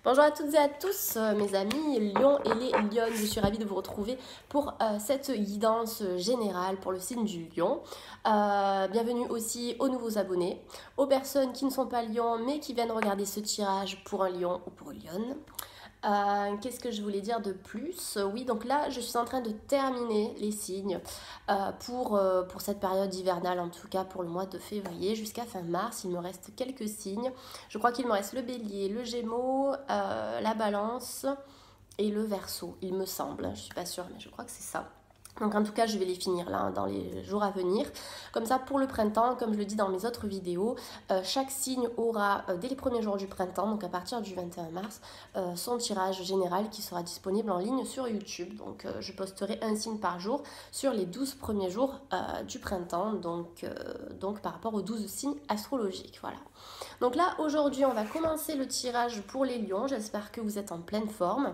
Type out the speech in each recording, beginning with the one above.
Bonjour à toutes et à tous, mes amis lions et les lionnes. Je suis ravie de vous retrouver pour cette guidance générale pour le signe du lion. Bienvenue aussi aux nouveaux abonnés, aux personnes qui ne sont pas lions mais qui viennent regarder ce tirage pour un lion ou pour une lionne. Qu'est-ce que je voulais dire de plus? Oui, donc là, je suis en train de terminer les signes pour cette période hivernale, en tout cas pour le mois de février jusqu'à fin mars. Il me reste quelques signes. Je crois qu'il me reste le bélier, le gémeaux, la balance et le verseau, il me semble. Je ne suis pas sûre, mais je crois que c'est ça. Donc en tout cas, je vais les finir là dans les jours à venir. Comme ça, pour le printemps, comme je le dis dans mes autres vidéos, chaque signe aura, dès les premiers jours du printemps, donc à partir du 21 mars, son tirage général qui sera disponible en ligne sur YouTube. Donc je posterai un signe par jour sur les 12 premiers jours du printemps, donc par rapport aux 12 signes astrologiques. Voilà. Donc là, aujourd'hui, on va commencer le tirage pour les lions. J'espère que vous êtes en pleine forme.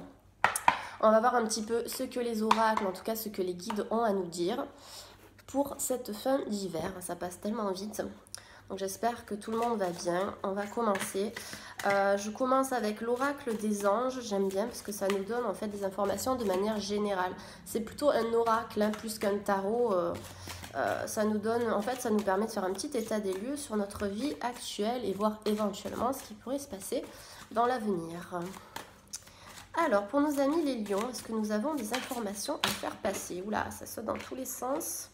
On va voir un petit peu ce que les oracles, en tout cas ce que les guides ont à nous dire pour cette fin d'hiver. Ça passe tellement vite. Donc j'espère que tout le monde va bien. On va commencer. Je commence avec l'oracle des anges. J'aime bien parce que ça nous donne en fait des informations de manière générale. C'est plutôt un oracle hein, plus qu'un tarot. Ça nous donne, en fait, ça nous permet de faire un petit état des lieux sur notre vie actuelle et voir éventuellement ce qui pourrait se passer dans l'avenir. Alors, pour nos amis les lions, est-ce que nous avons des informations à faire passer? Oula, ça saute dans tous les sens.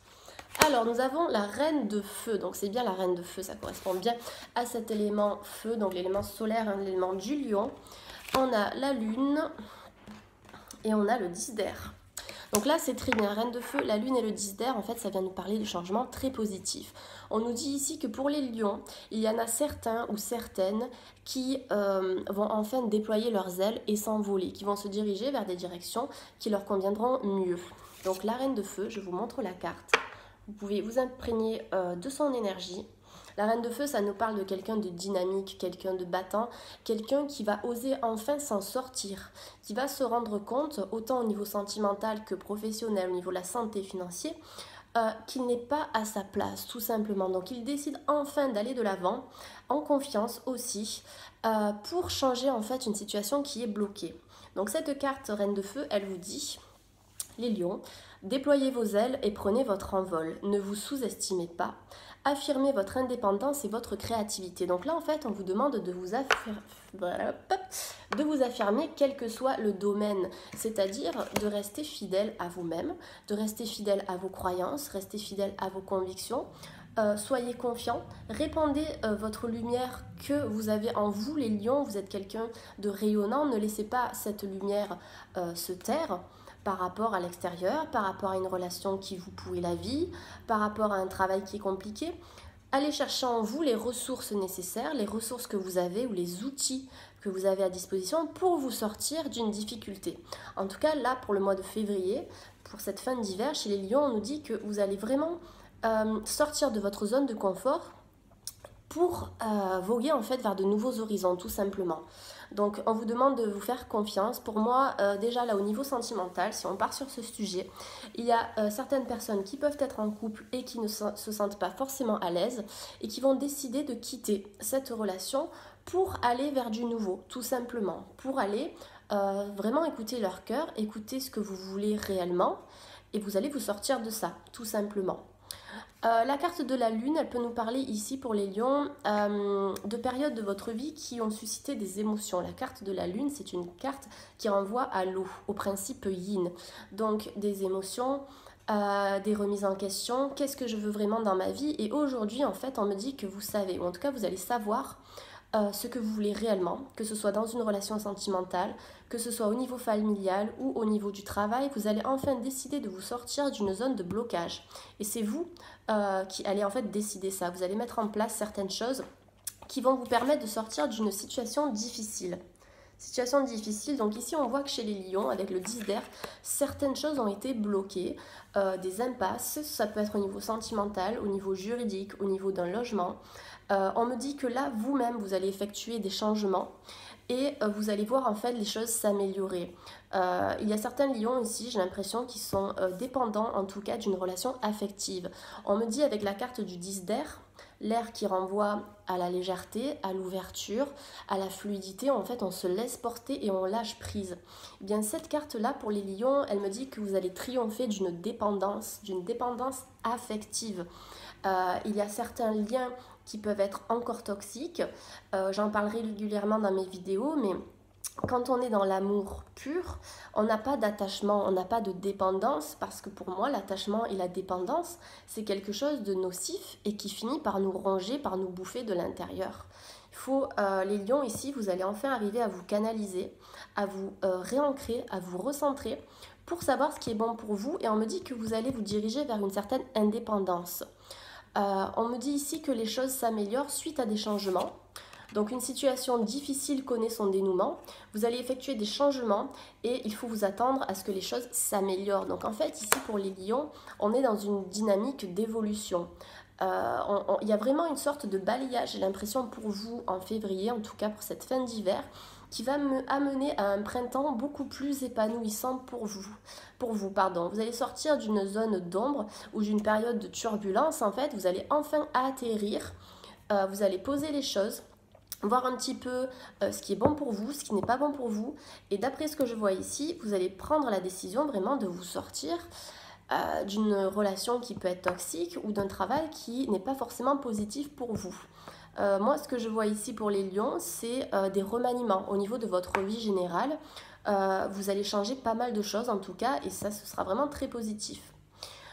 Alors, nous avons la reine de feu. Donc, c'est bien la reine de feu, ça correspond bien à cet élément feu, donc l'élément solaire, hein, l'élément du lion. On a la lune et on a le 10 d'air. Donc là, c'est très bien. Reine de feu, la lune et le 10 d'air, en fait, ça vient nous parler de changements très positifs. On nous dit ici que pour les lions, il y en a certains ou certaines qui vont enfin déployer leurs ailes et s'envoler, qui vont se diriger vers des directions qui leur conviendront mieux. Donc la reine de feu, je vous montre la carte. Vous pouvez vous imprégner de son énergie. La reine de feu, ça nous parle de quelqu'un de dynamique, quelqu'un de battant, quelqu'un qui va oser enfin s'en sortir, qui va se rendre compte, autant au niveau sentimental que professionnel, au niveau de la santé financière, qu'il n'est pas à sa place, tout simplement. Donc il décide enfin d'aller de l'avant, en confiance aussi, pour changer en fait une situation qui est bloquée. Donc cette carte reine de feu, elle vous dit, les lions, déployez vos ailes et prenez votre envol. Ne vous sous-estimez pas. Affirmez votre indépendance et votre créativité. Donc là, en fait, on vous demande de vous affirmer quel que soit le domaine. C'est-à-dire de rester fidèle à vous-même, de rester fidèle à vos croyances, rester fidèle à vos convictions. Soyez confiants, répandez votre lumière que vous avez en vous, les lions. Vous êtes quelqu'un de rayonnant. Ne laissez pas cette lumière se taire par rapport à l'extérieur, par rapport à une relation qui vous pourrit la vie, par rapport à un travail qui est compliqué. Allez chercher en vous les ressources nécessaires, les ressources que vous avez ou les outils que vous avez à disposition pour vous sortir d'une difficulté. En tout cas, là, pour le mois de février, pour cette fin d'hiver, chez les lions, on nous dit que vous allez vraiment sortir de votre zone de confort pour voguer en fait vers de nouveaux horizons, tout simplement. Donc on vous demande de vous faire confiance. Pour moi, déjà là au niveau sentimental, si on part sur ce sujet, il y a certaines personnes qui peuvent être en couple et qui ne se sentent pas forcément à l'aise et qui vont décider de quitter cette relation pour aller vers du nouveau, tout simplement. Pour aller vraiment écouter leur cœur, écouter ce que vous voulez réellement et vous allez vous sortir de ça, tout simplement. La carte de la lune, elle peut nous parler ici pour les lions de périodes de votre vie qui ont suscité des émotions. La carte de la lune, c'est une carte qui renvoie à l'eau, au principe yin. Donc des émotions, des remises en question, qu'est-ce que je veux vraiment dans ma vie? Et aujourd'hui, en fait, on me dit que vous savez, ou en tout cas, vous allez savoir ce que vous voulez réellement, que ce soit dans une relation sentimentale, que ce soit au niveau familial ou au niveau du travail, vous allez enfin décider de vous sortir d'une zone de blocage. Et c'est vous qui allez en fait décider ça. Vous allez mettre en place certaines choses qui vont vous permettre de sortir d'une situation difficile. Situation difficile, donc ici on voit que chez les lions, avec le 10 d'air, certaines choses ont été bloquées, des impasses, ça peut être au niveau sentimental, au niveau juridique, au niveau d'un logement. On me dit que là, vous-même, vous allez effectuer des changements et vous allez voir en fait les choses s'améliorer. Il y a certains lions ici, j'ai l'impression, qui sont dépendants en tout cas d'une relation affective. On me dit avec la carte du 10 d'air, l'air qui renvoie à la légèreté, à l'ouverture, à la fluidité. En fait, on se laisse porter et on lâche prise. Eh bien, cette carte-là, pour les lions, elle me dit que vous allez triompher d'une dépendance affective. Il y a certains liens qui peuvent être encore toxiques. J'en parlerai régulièrement dans mes vidéos, mais quand on est dans l'amour pur, on n'a pas d'attachement, on n'a pas de dépendance, parce que pour moi, l'attachement et la dépendance, c'est quelque chose de nocif et qui finit par nous ronger, par nous bouffer de l'intérieur. Les lions ici, vous allez enfin arriver à vous canaliser, à vous réancrer, à vous recentrer pour savoir ce qui est bon pour vous, et on me dit que vous allez vous diriger vers une certaine indépendance. On me dit ici que les choses s'améliorent suite à des changements. Donc une situation difficile connaît son dénouement, vous allez effectuer des changements et il faut vous attendre à ce que les choses s'améliorent. Donc en fait ici pour les lions, on est dans une dynamique d'évolution. Il y a vraiment une sorte de balayage, j'ai l'impression pour vous en février, en tout cas pour cette fin d'hiver, qui va me amener à un printemps beaucoup plus épanouissant pour vous. Vous allez sortir d'une zone d'ombre ou d'une période de turbulence. En fait, vous allez enfin atterrir, vous allez poser les choses, voir un petit peu ce qui est bon pour vous, ce qui n'est pas bon pour vous. Et d'après ce que je vois ici, vous allez prendre la décision vraiment de vous sortir d'une relation qui peut être toxique ou d'un travail qui n'est pas forcément positif pour vous. Moi, ce que je vois ici pour les lions, c'est des remaniements au niveau de votre vie générale. Vous allez changer pas mal de choses en tout cas, et ça, ce sera vraiment très positif.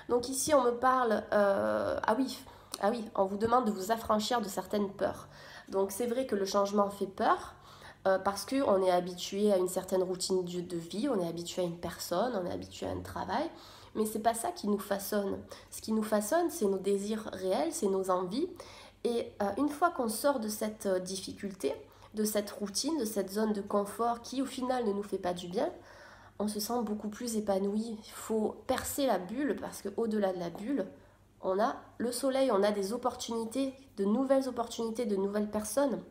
Donc ici, on me parle... ah oui, on vous demande de vous affranchir de certaines peurs. Donc c'est vrai que le changement fait peur, parce qu'on est habitué à une certaine routine de vie, on est habitué à une personne, on est habitué à un travail, mais c'est pas ça qui nous façonne. Ce qui nous façonne, c'est nos désirs réels, c'est nos envies. Et une fois qu'on sort de cette difficulté, de cette routine, de cette zone de confort qui au final ne nous fait pas du bien, on se sent beaucoup plus épanoui. Il faut percer la bulle parce qu'au-delà de la bulle, on a le soleil, on a des opportunités, de nouvelles personnes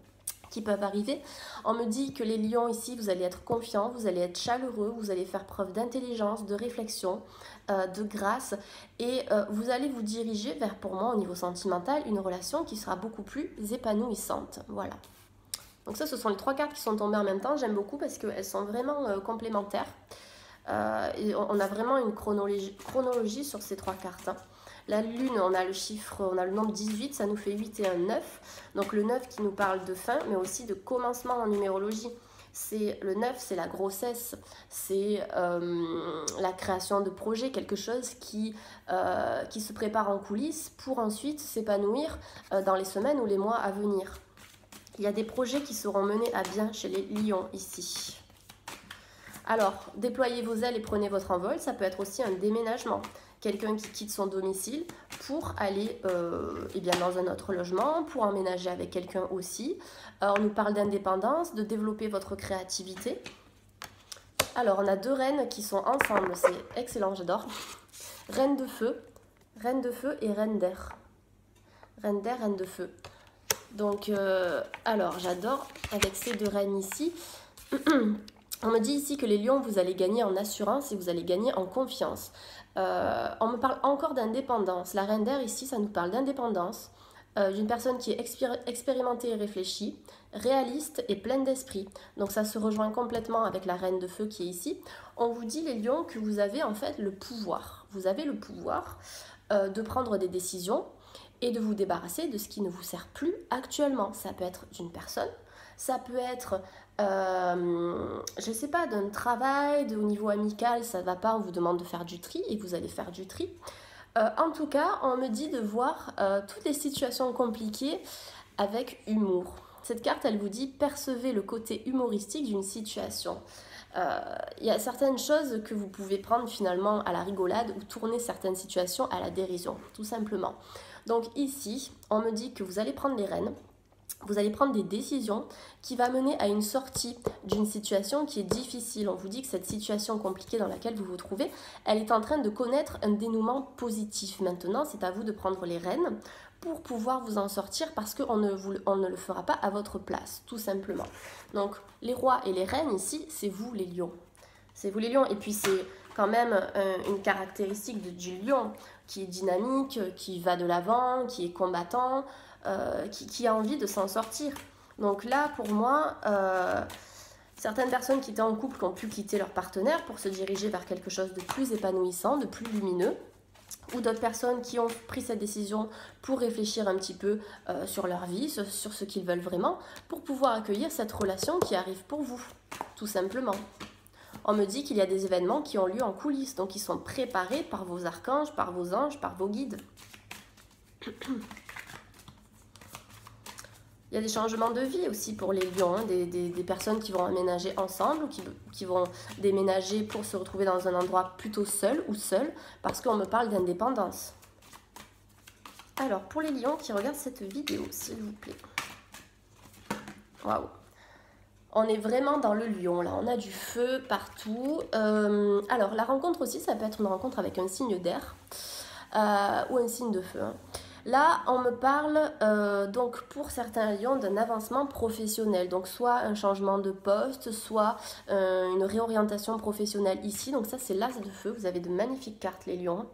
qui peuvent arriver. On me dit que les lions ici, vous allez être confiants, vous allez être chaleureux, vous allez faire preuve d'intelligence, de réflexion, de grâce, et vous allez vous diriger vers, pour moi, au niveau sentimental, une relation qui sera beaucoup plus épanouissante. Voilà. Donc ça, ce sont les 3 cartes qui sont tombées en même temps. J'aime beaucoup parce qu'elles sont vraiment complémentaires. Et on a vraiment une chronologie sur ces 3 cartes. Hein. La lune, on a le nombre 18, ça nous fait 8 et un 9. Donc le 9 qui nous parle de fin, mais aussi de commencement en numérologie. Le 9, c'est la grossesse, c'est la création de projets, quelque chose qui se prépare en coulisses pour ensuite s'épanouir dans les semaines ou les mois à venir. Il y a des projets qui seront menés à bien chez les lions ici. Alors, déployez vos ailes et prenez votre envol, ça peut être aussi un déménagement. Quelqu'un qui quitte son domicile pour aller dans un autre logement, pour emménager avec quelqu'un aussi. On nous parle d'indépendance, de développer votre créativité. Alors, on a 2 reines qui sont ensemble, c'est excellent, j'adore. Reine de feu et reine d'air. Reine d'air, reine de feu. Donc, alors, j'adore avec ces 2 reines ici. On me dit ici que les lions, vous allez gagner en assurance et vous allez gagner en confiance. On me parle encore d'indépendance. La reine d'air ici, ça nous parle d'indépendance, d'une personne qui est expérimentée et réfléchie, réaliste et pleine d'esprit. Donc ça se rejoint complètement avec la reine de feu qui est ici. On vous dit, les lions, que vous avez en fait le pouvoir. Vous avez le pouvoir de prendre des décisions et de vous débarrasser de ce qui ne vous sert plus actuellement. Ça peut être d'une personne, ça peut être, je ne sais pas, d'un travail, au niveau amical, ça ne va pas, on vous demande de faire du tri et vous allez faire du tri. En tout cas, on me dit de voir toutes les situations compliquées avec humour. Cette carte, elle vous dit, percevez le côté humoristique d'une situation. Il y a certaines choses que vous pouvez prendre finalement à la rigolade ou tourner certaines situations à la dérision, tout simplement. Donc ici, on me dit que vous allez prendre les rênes, vous allez prendre des décisions qui vont mener à une sortie d'une situation qui est difficile. On vous dit que cette situation compliquée dans laquelle vous vous trouvez, elle est en train de connaître un dénouement positif. Maintenant, c'est à vous de prendre les rênes pour pouvoir vous en sortir parce qu'on ne le fera pas à votre place, tout simplement. Donc, les rois et les reines ici, c'est vous les lions. C'est vous les lions. Et puis, c'est quand même une caractéristique du lion qui est dynamique, qui va de l'avant, qui est combattant, qui a envie de s'en sortir. Donc là, pour moi, certaines personnes qui étaient en couple ont pu quitter leur partenaire pour se diriger vers quelque chose de plus épanouissant, de plus lumineux, ou d'autres personnes qui ont pris cette décision pour réfléchir un petit peu sur leur vie, sur ce qu'ils veulent vraiment, pour pouvoir accueillir cette relation qui arrive pour vous, tout simplement. On me dit qu'il y a des événements qui ont lieu en coulisses, donc ils sont préparés par vos archanges, par vos anges, par vos guides. Il y a des changements de vie aussi pour les lions, hein, des personnes qui vont aménager ensemble ou qui vont déménager pour se retrouver dans un endroit plutôt seul ou seul, parce qu'on me parle d'indépendance. Alors, pour les lions qui regardent cette vidéo, s'il vous plaît. Waouh! On est vraiment dans le lion, là. On a du feu partout. Alors, la rencontre aussi, ça peut être une rencontre avec un signe d'air ou un signe de feu, hein. Là, on me parle, donc pour certains lions, d'un avancement professionnel. Donc, soit un changement de poste, soit une réorientation professionnelle ici. Donc, ça, c'est l'as de feu. Vous avez de magnifiques cartes, les lions.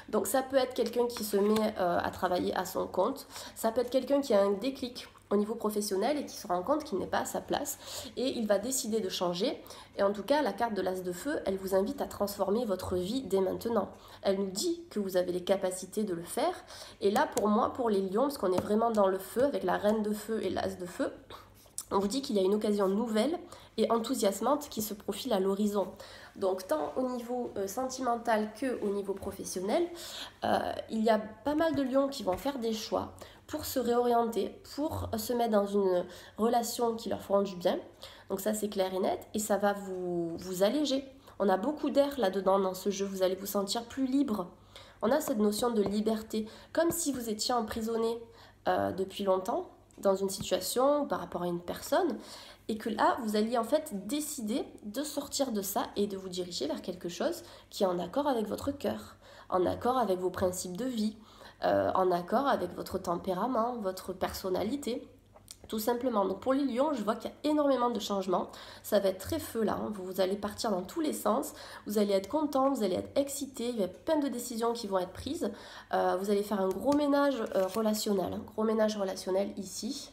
Donc, ça peut être quelqu'un qui se met à travailler à son compte. Ça peut être quelqu'un qui a un déclic au niveau professionnel et qui se rend compte qu'il n'est pas à sa place. Et il va décider de changer. Et en tout cas, la carte de l'as de feu, elle vous invite à transformer votre vie dès maintenant. Elle nous dit que vous avez les capacités de le faire. Et là, pour moi, pour les lions, parce qu'on est vraiment dans le feu, avec la reine de feu et l'as de feu, on vous dit qu'il y a une occasion nouvelle et enthousiasmante qui se profile à l'horizon. Donc, tant au niveau sentimental qu'au niveau professionnel, il y a pas mal de lions qui vont faire des choix pour se réorienter, pour se mettre dans une relation qui leur fera du bien. Donc ça, c'est clair et net, et ça va vous alléger. On a beaucoup d'air là-dedans dans ce jeu, vous allez vous sentir plus libre. On a cette notion de liberté, comme si vous étiez emprisonné depuis longtemps dans une situation par rapport à une personne, et que là, vous alliez en fait décider de sortir de ça et de vous diriger vers quelque chose qui est en accord avec votre cœur, en accord avec vos principes de vie, en accord avec votre tempérament, votre personnalité, tout simplement. Donc pour les lions, je vois qu'il y a énormément de changements. Ça va être très feu là, hein. Vous allez partir dans tous les sens, vous allez être content, vous allez être excité, il y a plein de décisions qui vont être prises. Vous allez faire un gros ménage relationnel, un gros ménage relationnel ici.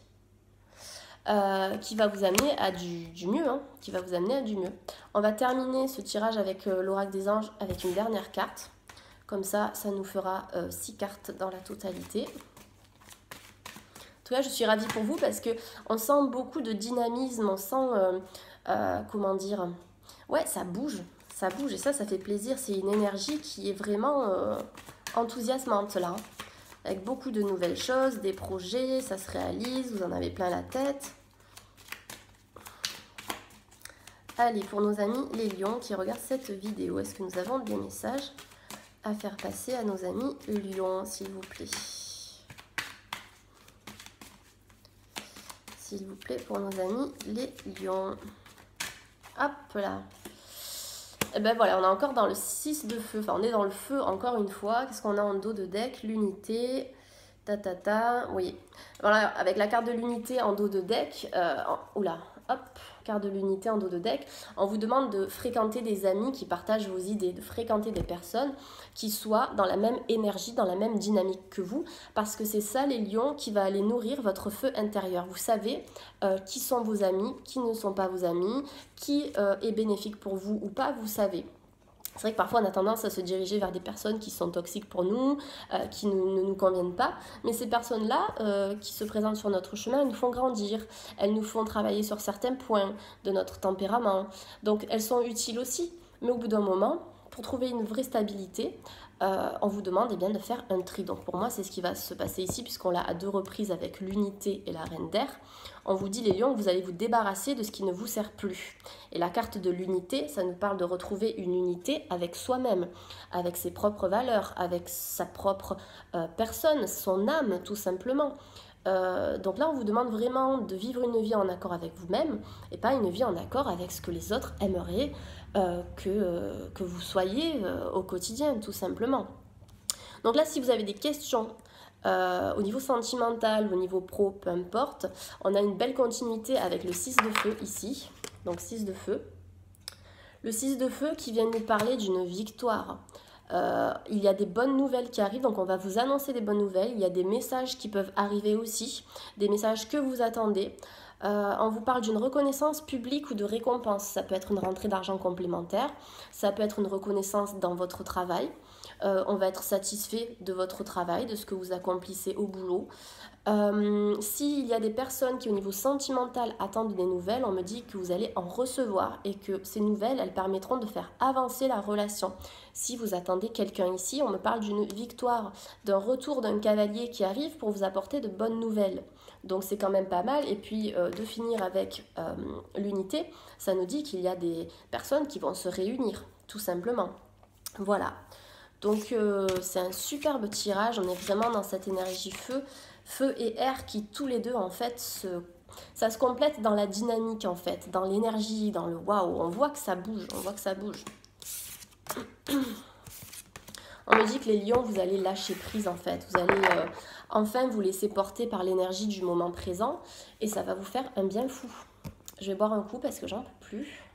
Qui va vous amener à du mieux, hein, qui va vous amener à du mieux. On va terminer ce tirage avec l'oracle des anges avec une dernière carte. Comme ça, ça nous fera 6 cartes dans la totalité. En tout cas, je suis ravie pour vous parce qu'on sent beaucoup de dynamisme, on sent, comment dire, ouais, ça bouge et ça fait plaisir. C'est une énergie qui est vraiment enthousiasmante là, hein. Avec beaucoup de nouvelles choses, des projets, ça se réalise, vous en avez plein la tête. Allez, pour nos amis les lions qui regardent cette vidéo, est-ce que nous avons des messages à faire passer à nos amis lions, s'il vous plaît? S'il vous plaît, pour nos amis les lions. Hop là. Et ben voilà, on est encore dans le 6 de feu. Enfin, on est dans le feu encore une fois. Qu'est-ce qu'on a en dos de deck? L'unité. Oui. Voilà, avec la carte de l'unité en dos de deck. Oula, hop. Carte de l'unité en dos de deck, on vous demande de fréquenter des amis qui partagent vos idées, de fréquenter des personnes qui soient dans la même énergie, dans la même dynamique que vous, parce que c'est ça les lions qui va aller nourrir votre feu intérieur. Vous savez qui sont vos amis, qui ne sont pas vos amis, qui est bénéfique pour vous ou pas, vous savez. C'est vrai que parfois on a tendance à se diriger vers des personnes qui sont toxiques pour nous, qui ne nous conviennent pas. Mais ces personnes-là qui se présentent sur notre chemin, elles nous font grandir. Elles nous font travailler sur certains points de notre tempérament. Donc elles sont utiles aussi. Mais au bout d'un moment, pour trouver une vraie stabilité, on vous demande bien de faire un tri. Donc pour moi, c'est ce qui va se passer ici, puisqu'on l'a à 2 reprises avec l'unité et la reine d'air. On vous dit, les lions, que vous allez vous débarrasser de ce qui ne vous sert plus. Et la carte de l'unité, ça nous parle de retrouver une unité avec soi-même, avec ses propres valeurs, avec sa propre personne, son âme, tout simplement. Donc là, on vous demande vraiment de vivre une vie en accord avec vous-même et pas une vie en accord avec ce que les autres aimeraient que vous soyez au quotidien, tout simplement. Donc là, si vous avez des questions au niveau sentimental, au niveau pro, peu importe, on a une belle continuité avec le 6 de feu ici. Donc 6 de feu. Le 6 de feu qui vient nous parler d'une victoire. Il y a des bonnes nouvelles qui arrivent, donc on va vous annoncer des bonnes nouvelles. Il y a des messages qui peuvent arriver aussi, des messages que vous attendez. On vous parle d'une reconnaissance publique ou de récompense. Ça peut être une rentrée d'argent complémentaire, ça peut être une reconnaissance dans votre travail. On va être satisfait de votre travail, de ce que vous accomplissez au boulot. S'il y a des personnes qui au niveau sentimental attendent des nouvelles, on me dit que vous allez en recevoir et que ces nouvelles, elles permettront de faire avancer la relation. Si vous attendez quelqu'un ici, on me parle d'une victoire, d'un retour d'un cavalier qui arrive pour vous apporter de bonnes nouvelles. Donc c'est quand même pas mal. Et puis de finir avec l'unité, ça nous dit qu'il y a des personnes qui vont se réunir, tout simplement. Voilà. Donc c'est un superbe tirage, on est vraiment dans cette énergie feu et air qui tous les deux en fait ça se complète dans la dynamique en fait, dans l'énergie, dans le waouh, on voit que ça bouge, on voit que ça bouge. On me dit que les lions, vous allez lâcher prise en fait, vous allez enfin vous laisser porter par l'énergie du moment présent et ça va vous faire un bien fou. Je vais boire un coup parce que j'en peux plus.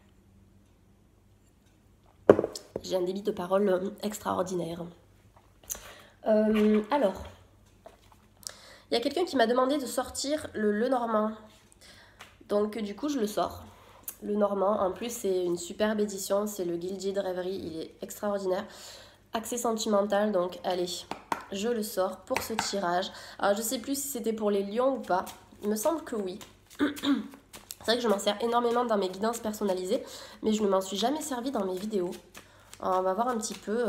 J'ai un débit de parole extraordinaire. Alors, il y a quelqu'un qui m'a demandé de sortir le Lenormand. Donc du coup, je le sors. Le Normand, en plus, c'est une superbe édition. C'est le Gilded Rêverie, il est extraordinaire. Accès sentimental, donc allez, je le sors pour ce tirage. Alors, je ne sais plus si c'était pour les lions ou pas. Il me semble que oui. C'est vrai que je m'en sers énormément dans mes guidances personnalisées, mais je ne m'en suis jamais servi dans mes vidéos. Alors, on va voir un petit peu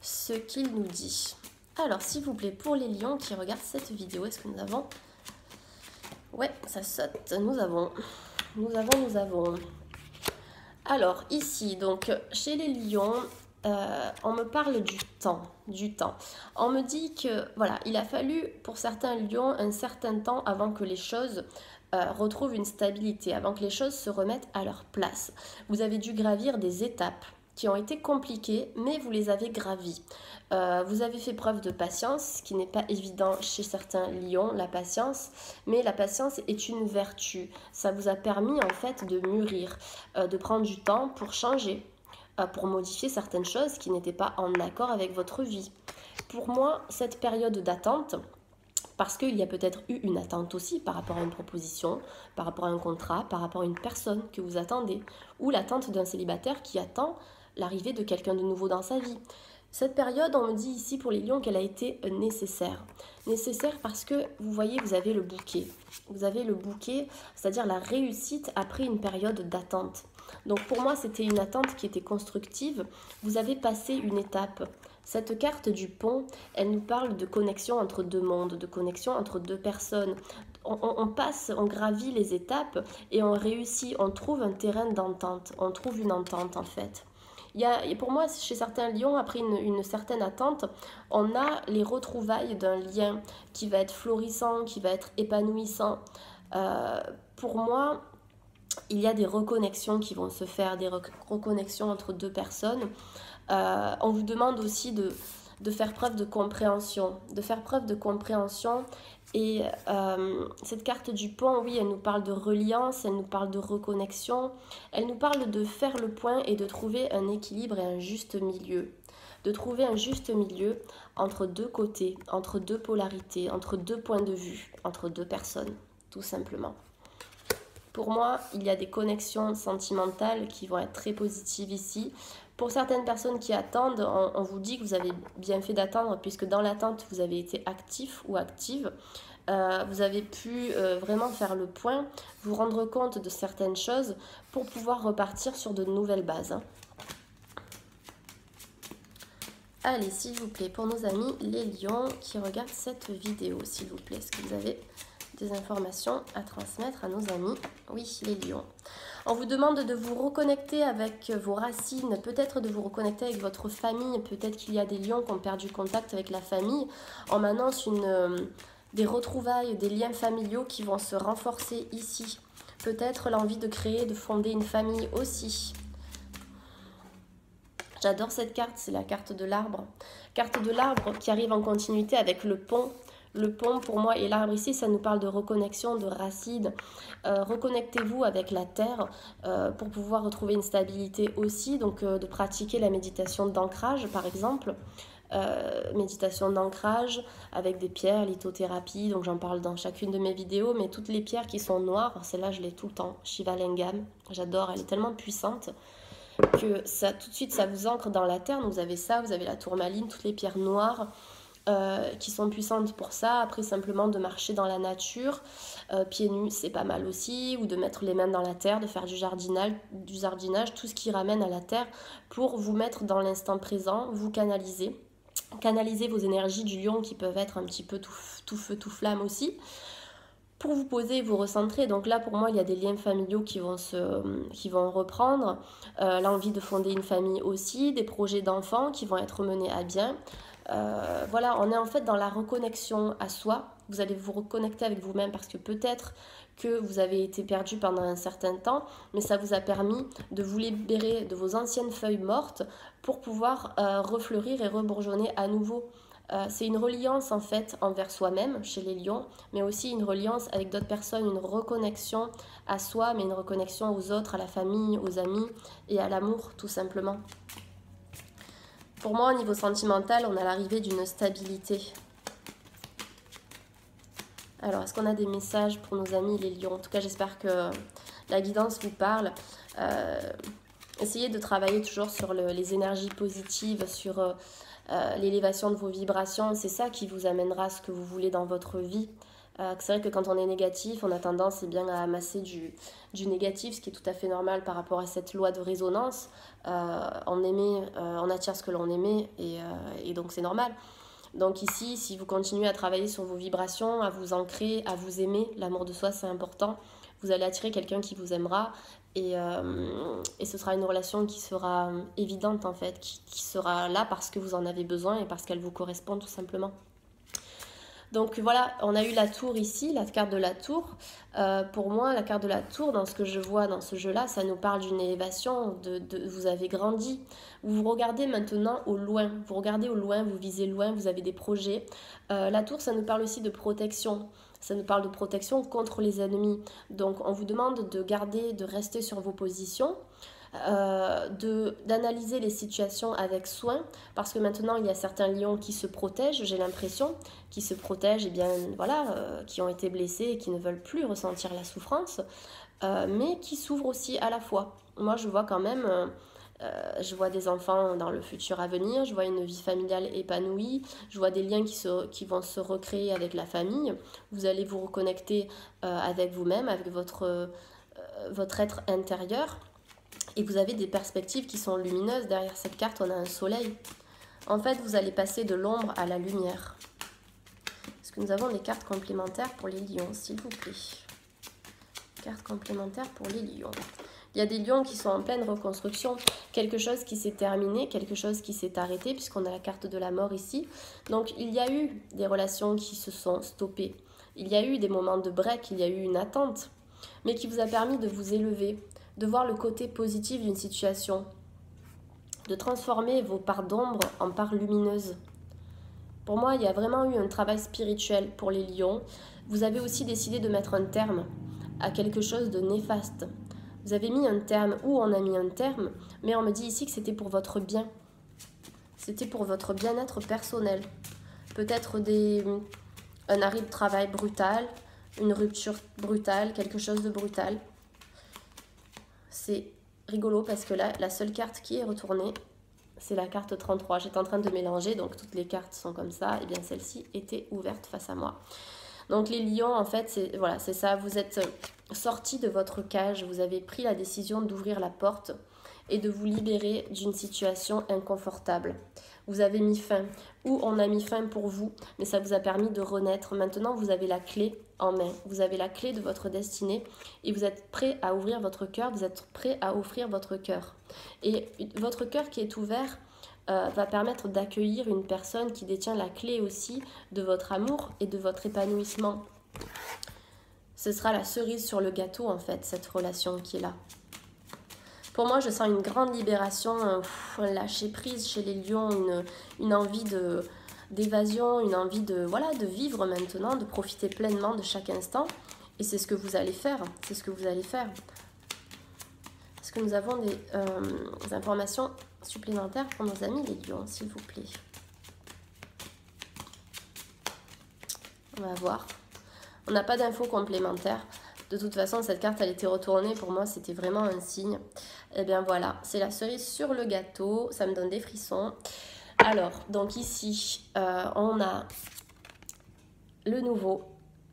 ce qu'il nous dit. Alors, s'il vous plaît, pour les lions qui regardent cette vidéo, est-ce que nous avons... Ouais, ça saute. Nous avons. Alors, ici, donc, chez les lions, on me parle du temps. On me dit que, voilà, il a fallu, pour certains lions, un certain temps avant que les choses retrouvent une stabilité, avant que les choses se remettent à leur place. Vous avez dû gravir des étapes qui ont été compliquées, mais vous les avez gravies. Vous avez fait preuve de patience, ce qui n'est pas évident chez certains lions, la patience, mais la patience est une vertu. Ça vous a permis en fait de mûrir, de prendre du temps pour changer, pour modifier certaines choses qui n'étaient pas en accord avec votre vie. Pour moi, cette période d'attente, parce qu'il y a peut-être eu une attente aussi par rapport à une proposition, par rapport à un contrat, par rapport à une personne que vous attendez, ou l'attente d'un célibataire qui attend l'arrivée de quelqu'un de nouveau dans sa vie. Cette période, on me dit ici pour les lions qu'elle a été nécessaire. Nécessaire parce que, vous voyez, vous avez le bouquet. Vous avez le bouquet, c'est-à-dire la réussite après une période d'attente. Donc pour moi, c'était une attente qui était constructive. Vous avez passé une étape. Cette carte du pont, elle nous parle de connexion entre deux mondes, de connexion entre deux personnes. On passe, on gravit les étapes et on réussit, on trouve un terrain d'entente, on trouve une entente en fait. Et pour moi, chez certains lions, après une certaine attente, on a les retrouvailles d'un lien qui va être florissant, qui va être épanouissant. Pour moi, il y a des reconnexions qui vont se faire, des reconnexions entre deux personnes. On vous demande aussi de faire preuve de compréhension, et cette carte du pont, oui, elle nous parle de reliance, elle nous parle de reconnexion, elle nous parle de faire le point et de trouver un équilibre et un juste milieu. De trouver un juste milieu entre deux côtés, entre deux polarités, entre deux points de vue, entre deux personnes, tout simplement. Pour moi, il y a des connexions sentimentales qui vont être très positives ici. Pour certaines personnes qui attendent, on vous dit que vous avez bien fait d'attendre puisque dans l'attente, vous avez été actif ou active. Vous avez pu vraiment faire le point, vous rendre compte de certaines choses pour pouvoir repartir sur de nouvelles bases. Allez, s'il vous plaît, pour nos amis les lions qui regardent cette vidéo, s'il vous plaît, est-ce que vous avez des informations à transmettre à nos amis? Oui, les lions. On vous demande de vous reconnecter avec vos racines, peut-être de vous reconnecter avec votre famille. Peut-être qu'il y a des lions qui ont perdu contact avec la famille. On m'annonce des retrouvailles, des liens familiaux qui vont se renforcer ici. Peut-être l'envie de créer, de fonder une famille aussi. J'adore cette carte, c'est la carte de l'arbre. Carte de l'arbre qui arrive en continuité avec le pont. Le pont pour moi et l'arbre ici, ça nous parle de reconnexion, de racines. Reconnectez-vous avec la terre pour pouvoir retrouver une stabilité aussi. Donc de pratiquer la méditation d'ancrage par exemple. Méditation d'ancrage avec des pierres, lithothérapie, donc j'en parle dans chacune de mes vidéos, mais toutes les pierres qui sont noires, celle-là je l'ai tout le temps, Shiva Lingam, j'adore, elle est tellement puissante que ça tout de suite ça vous ancre dans la terre. Donc vous avez ça, vous avez la tourmaline, toutes les pierres noires qui sont puissantes pour ça. Après simplement de marcher dans la nature, pieds nus c'est pas mal aussi, ou de mettre les mains dans la terre, de faire du jardinage, tout ce qui ramène à la terre pour vous mettre dans l'instant présent, vous canaliser vos énergies du lion qui peuvent être un petit peu tout feu, tout flamme aussi, pour vous poser et vous recentrer. Donc là, pour moi, il y a des liens familiaux qui vont reprendre, l'envie de fonder une famille aussi, des projets d'enfants qui vont être menés à bien. Voilà, on est en fait dans la reconnexion à soi. Vous allez vous reconnecter avec vous-même parce que peut-être que vous avez été perdu pendant un certain temps, mais ça vous a permis de vous libérer de vos anciennes feuilles mortes pour pouvoir refleurir et rebourgeonner à nouveau. C'est une reliance en fait envers soi-même chez les lions, mais aussi une reliance avec d'autres personnes, une reconnexion à soi, mais une reconnexion aux autres, à la famille, aux amis et à l'amour tout simplement. Pour moi, au niveau sentimental, on a l'arrivée d'une stabilité. Alors, est-ce qu'on a des messages pour nos amis les lions? En tout cas, j'espère que la guidance vous parle. Essayez de travailler toujours sur les énergies positives, sur l'élévation de vos vibrations. C'est ça qui vous amènera à ce que vous voulez dans votre vie. C'est vrai que quand on est négatif, on a tendance bien à amasser du négatif, ce qui est tout à fait normal par rapport à cette loi de résonance. On attire ce que l'on émet et donc c'est normal. Donc ici, si vous continuez à travailler sur vos vibrations, à vous ancrer, à vous aimer, l'amour de soi c'est important, vous allez attirer quelqu'un qui vous aimera et ce sera une relation qui sera évidente en fait, qui sera là parce que vous en avez besoin et parce qu'elle vous correspond tout simplement. Donc voilà, on a eu la tour ici, la carte de la tour. Pour moi, la carte de la tour, dans ce que je vois dans ce jeu-là, ça nous parle d'une élévation, vous avez grandi. Vous regardez maintenant au loin, vous regardez au loin, vous visez loin, vous avez des projets. La tour, ça nous parle aussi de protection. Ça nous parle de protection contre les ennemis. Donc on vous demande de garder, de rester sur vos positions. D'analyser les situations avec soin parce que maintenant il y a certains lions qui se protègent, j'ai l'impression, qui se protègent et bien voilà, qui ont été blessés et qui ne veulent plus ressentir la souffrance, mais qui s'ouvrent aussi à la fois. Moi je vois quand même, je vois des enfants dans le futur à venir, je vois une vie familiale épanouie, je vois des liens qui vont se recréer avec la famille, vous allez vous reconnecter avec vous-même, avec votre être intérieur. Et vous avez des perspectives qui sont lumineuses. Derrière cette carte, on a un soleil. En fait, vous allez passer de l'ombre à la lumière. Est-ce que nous avons des cartes complémentaires pour les lions, s'il vous plaît? Cartes complémentaires pour les lions. Il y a des lions qui sont en pleine reconstruction. Quelque chose qui s'est terminé, quelque chose qui s'est arrêté, puisqu'on a la carte de la mort ici. Donc, il y a eu des relations qui se sont stoppées. Il y a eu des moments de break, il y a eu une attente, mais qui vous a permis de vous élever, de voir le côté positif d'une situation, de transformer vos parts d'ombre en parts lumineuses. Pour moi, il y a vraiment eu un travail spirituel pour les lions. Vous avez aussi décidé de mettre un terme à quelque chose de néfaste. Vous avez mis un terme, ou on a mis un terme, mais on me dit ici que c'était pour votre bien. C'était pour votre bien-être personnel. Peut-être un arrêt de travail brutal, une rupture brutale, quelque chose de brutal. C'est rigolo parce que là, la seule carte qui est retournée, c'est la carte 33. J'étais en train de mélanger, donc toutes les cartes sont comme ça. Et bien celle-ci était ouverte face à moi. Donc les lions, en fait, c'est ça. Vous êtes sortis de votre cage. Vous avez pris la décision d'ouvrir la porte et de vous libérer d'une situation inconfortable. Vous avez mis fin, ou on a mis fin pour vous, mais ça vous a permis de renaître. Maintenant, vous avez la clé en main. Vous avez la clé de votre destinée et vous êtes prêt à ouvrir votre cœur, vous êtes prêt à offrir votre cœur. Et votre cœur qui est ouvert va permettre d'accueillir une personne qui détient la clé aussi de votre amour et de votre épanouissement. Ce sera la cerise sur le gâteau, en fait, cette relation qui est là. Pour moi, je sens une grande libération, un lâcher prise chez les lions, une envie d'évasion, une envie de, voilà, de vivre maintenant, de profiter pleinement de chaque instant. Et c'est ce que vous allez faire, c'est ce que vous allez faire. Est-ce que nous avons des informations supplémentaires pour nos amis les lions, s'il vous plaît? On va voir. On n'a pas d'infos complémentaires. De toute façon, cette carte, elle était retournée. Pour moi, c'était vraiment un signe. Et bien voilà, c'est la cerise sur le gâteau. Ça me donne des frissons. Alors, donc ici, on a le nouveau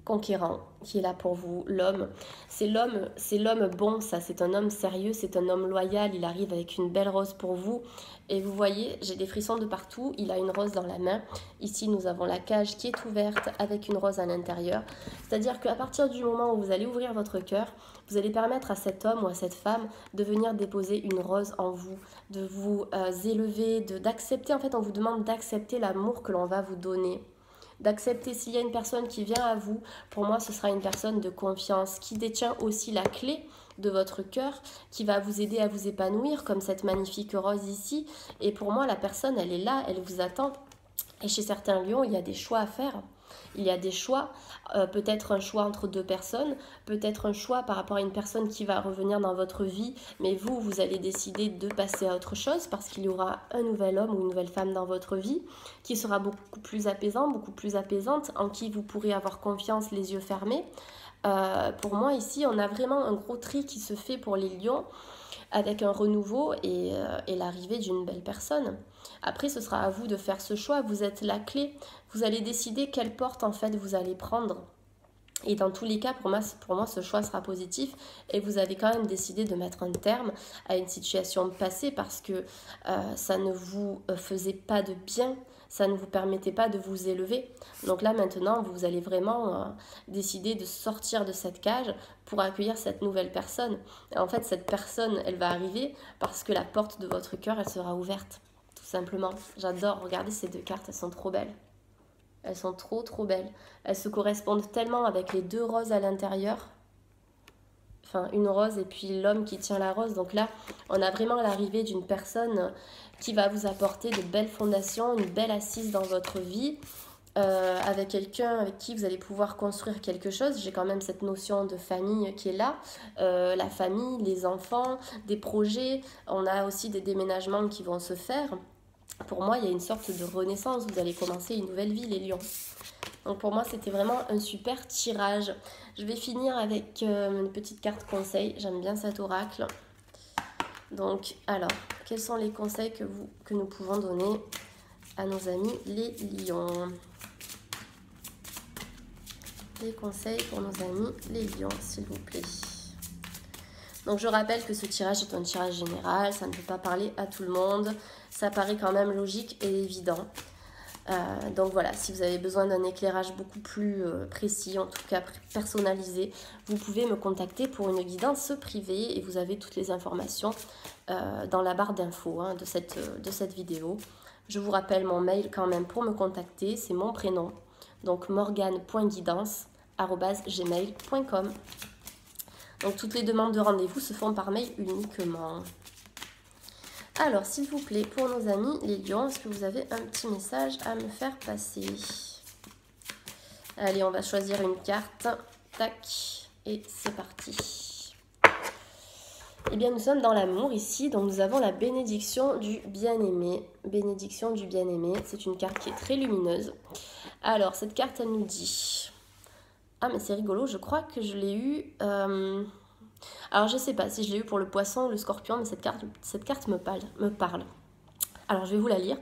conquérant qui est là pour vous, l'homme. C'est l'homme bon, ça. C'est un homme sérieux, c'est un homme loyal. Il arrive avec une belle rose pour vous. Et vous voyez, j'ai des frissons de partout. Il a une rose dans la main. Ici, nous avons la cage qui est ouverte avec une rose à l'intérieur. C'est-à-dire qu'à partir du moment où vous allez ouvrir votre cœur, vous allez permettre à cet homme ou à cette femme de venir déposer une rose en vous, de vous élever, d'accepter. En fait, on vous demande d'accepter l'amour que l'on va vous donner. D'accepter s'il y a une personne qui vient à vous, pour moi ce sera une personne de confiance, qui détient aussi la clé de votre cœur, qui va vous aider à vous épanouir, comme cette magnifique rose ici. Et pour moi la personne elle est là, elle vous attend. Et chez certains lions il y a des choix à faire. Il y a des choix, peut-être un choix entre deux personnes, peut-être un choix par rapport à une personne qui va revenir dans votre vie, mais vous allez décider de passer à autre chose parce qu'il y aura un nouvel homme ou une nouvelle femme dans votre vie qui sera beaucoup plus apaisant, beaucoup plus apaisante, en qui vous pourrez avoir confiance les yeux fermés. Pour moi ici, on a vraiment un gros tri qui se fait pour les lions avec un renouveau et l'arrivée d'une belle personne. Après, ce sera à vous de faire ce choix. Vous êtes la clé. Vous allez décider quelle porte en fait vous allez prendre. Et dans tous les cas, pour moi, ce choix sera positif. Et vous avez quand même décidé de mettre un terme à une situation passée parce que ça ne vous faisait pas de bien. Ça ne vous permettait pas de vous élever. Donc là, maintenant, vous allez vraiment décider de sortir de cette cage pour accueillir cette nouvelle personne. Et en fait, cette personne, elle va arriver parce que la porte de votre cœur, elle sera ouverte. Tout simplement. J'adore. Regardez ces deux cartes, elles sont trop belles. Elles sont trop belles. Elles se correspondent tellement avec les deux roses à l'intérieur. Enfin, une rose et puis l'homme qui tient la rose. Donc là, on a vraiment l'arrivée d'une personne qui va vous apporter de belles fondations, une belle assise dans votre vie, avec quelqu'un avec qui vous allez pouvoir construire quelque chose. J'ai quand même cette notion de famille qui est là, la famille, les enfants, des projets. On a aussi des déménagements qui vont se faire. Pour moi, il y a une sorte de renaissance. Vous allez commencer une nouvelle vie, les lions. Donc pour moi, c'était vraiment un super tirage. Je vais finir avec une petite carte conseil. J'aime bien cet oracle. Donc, alors, quels sont les conseils que nous pouvons donner à nos amis les lions? Les conseils pour nos amis les lions, s'il vous plaît. Donc je rappelle que ce tirage est un tirage général, ça ne peut pas parler à tout le monde. Ça paraît quand même logique et évident. Donc voilà, si vous avez besoin d'un éclairage beaucoup plus précis, en tout cas personnalisé, vous pouvez me contacter pour une guidance privée et vous avez toutes les informations dans la barre d'infos de cette vidéo. Je vous rappelle mon mail quand même pour me contacter, c'est mon prénom, donc morgane.guidance@gmail.com. Donc toutes les demandes de rendez-vous se font par mail uniquement. Alors, s'il vous plaît, pour nos amis les lions, est-ce que vous avez un petit message à me faire passer? Allez, on va choisir une carte. Tac, et c'est parti. Eh bien, nous sommes dans l'amour ici, donc nous avons la bénédiction du bien-aimé. Bénédiction du bien-aimé, c'est une carte qui est très lumineuse. Alors, cette carte, elle nous dit... Ah, mais c'est rigolo, je crois que je l'ai eu... Alors, je ne sais pas si je l'ai eu pour le poisson ou le scorpion, mais cette carte me parle. Alors, je vais vous la lire.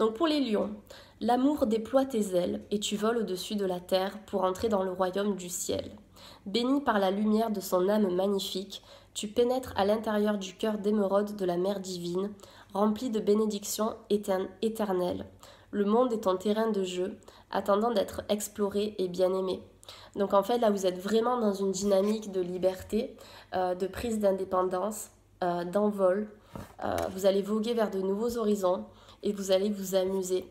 Donc, pour les lions, l'amour déploie tes ailes et tu voles au-dessus de la terre pour entrer dans le royaume du ciel. Béni par la lumière de son âme magnifique, tu pénètres à l'intérieur du cœur d'émeraude de la mère divine, rempli de bénédictions éternelles. Le monde est ton terrain de jeu, attendant d'être exploré et bien aimé. Donc en fait là vous êtes vraiment dans une dynamique de liberté, de prise d'indépendance, d'envol. Vous allez voguer vers de nouveaux horizons et vous allez vous amuser.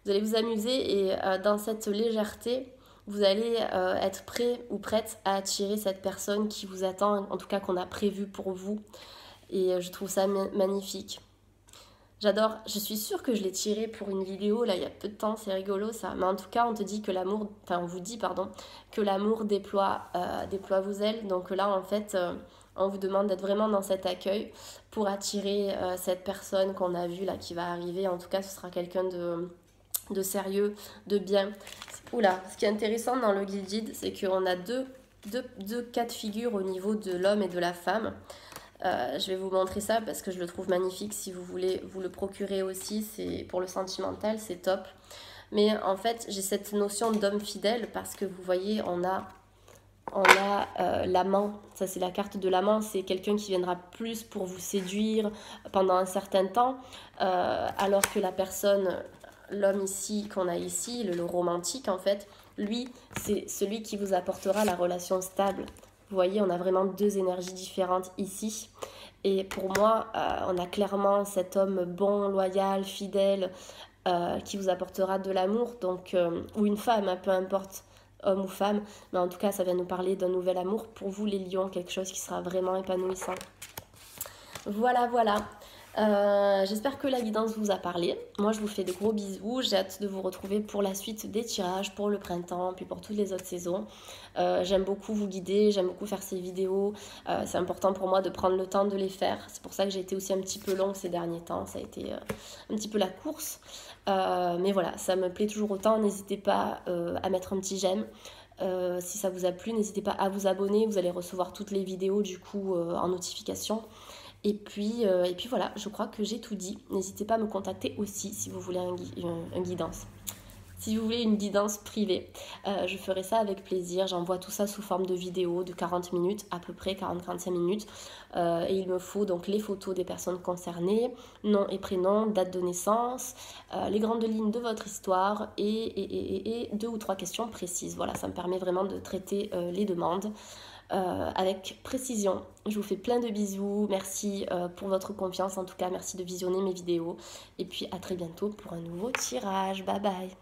Vous allez vous amuser et dans cette légèreté, vous allez être prêt ou prête à attirer cette personne qui vous attend, en tout cas qu'on a prévu pour vous. Et je trouve ça magnifique. J'adore, je suis sûre que je l'ai tiré pour une vidéo, là, il y a peu de temps, c'est rigolo ça. Mais en tout cas, on te dit que l'amour, enfin, on vous dit, pardon, que l'amour déploie vos ailes. Donc là, en fait, on vous demande d'être vraiment dans cet accueil pour attirer cette personne qu'on a vue, là, qui va arriver. En tout cas, ce sera quelqu'un de sérieux, de bien. Oula, ce qui est intéressant dans le guide, c'est qu'on a deux cas de figure au niveau de l'homme et de la femme. Je vais vous montrer ça parce que je le trouve magnifique. Si vous voulez vous le procurer aussi, c'est pour le sentimental, c'est top. Mais en fait, j'ai cette notion d'homme fidèle parce que vous voyez, on a l'amant. Ça, c'est la carte de l'amant. C'est quelqu'un qui viendra plus pour vous séduire pendant un certain temps, alors que la personne, l'homme ici qu'on a ici, le romantique en fait, lui, c'est celui qui vous apportera la relation stable. Vous voyez, on a vraiment deux énergies différentes ici. Et pour moi, on a clairement cet homme bon, loyal, fidèle, qui vous apportera de l'amour, donc, ou une femme, hein, peu importe, homme ou femme, mais en tout cas, ça vient nous parler d'un nouvel amour. Pour vous, les lions, quelque chose qui sera vraiment épanouissant. Voilà, voilà. J'espère que la guidance vous a parlé. Moi, je vous fais de gros bisous. J'ai hâte de vous retrouver pour la suite des tirages, pour le printemps, puis pour toutes les autres saisons. J'aime beaucoup vous guider, j'aime beaucoup faire ces vidéos. C'est important pour moi de prendre le temps de les faire. C'est pour ça que j'ai été aussi un petit peu longue ces derniers temps. Ça a été un petit peu la course. Mais voilà, ça me plaît toujours autant. N'hésitez pas à mettre un petit j'aime. Si ça vous a plu, n'hésitez pas à vous abonner. Vous allez recevoir toutes les vidéos du coup en notification. Et puis voilà, je crois que j'ai tout dit. N'hésitez pas à me contacter aussi si vous voulez un guidance. Si vous voulez une guidance privée, je ferai ça avec plaisir. J'envoie tout ça sous forme de vidéo de 40 minutes, à peu près 40-45 minutes. Et il me faut donc les photos des personnes concernées, nom et prénom, date de naissance, les grandes lignes de votre histoire et 2 ou 3 questions précises. Voilà, ça me permet vraiment de traiter les demandes. Avec précision. Je vous fais plein de bisous, merci pour votre confiance, en tout cas merci de visionner mes vidéos et puis à très bientôt pour un nouveau tirage, bye bye.